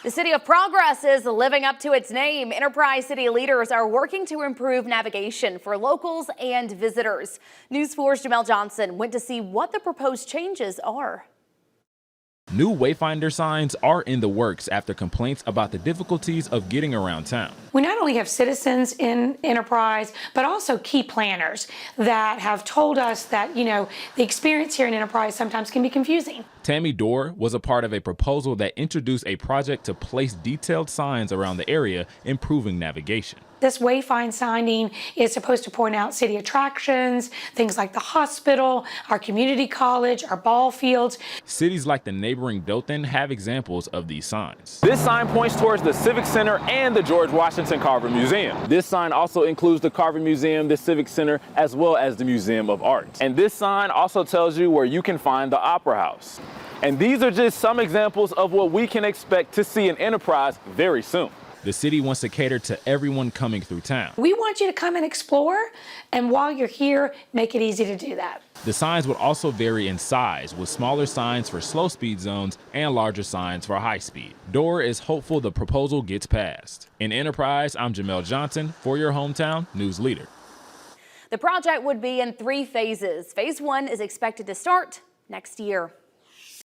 The City of Progress is living up to its name. Enterprise City leaders are working to improve navigation for locals and visitors. News 4's Jamel Johnson went to see what the proposed changes are. New Wayfinder signs are in the works after complaints about the difficulties of getting around town. We not only have citizens in Enterprise, but also key planners that have told us that, the experience here in Enterprise sometimes can be confusing. Tammy Dorr was a part of a proposal that introduced a project to place detailed signs around the area, improving navigation. This Wayfind signing is supposed to point out city attractions, things like the hospital, our community college, our ball fields. Cities like the neighboring Dothan have examples of these signs. This sign points towards the Civic Center and the George Washington Carver Museum. This sign also includes the Carver Museum, the Civic Center, as well as the Museum of Art. And this sign also tells you where you can find the Opera House. And these are just some examples of what we can expect to see in Enterprise very soon. The city wants to cater to everyone coming through town. We want you to come and explore, and while you're here, make it easy to do that. The signs would also vary in size, with smaller signs for slow speed zones and larger signs for high speed. Dorr is hopeful the proposal gets passed. In Enterprise, I'm Jamel Johnson for your hometown news leader. The project would be in 3 phases. Phase 1 is expected to start next year.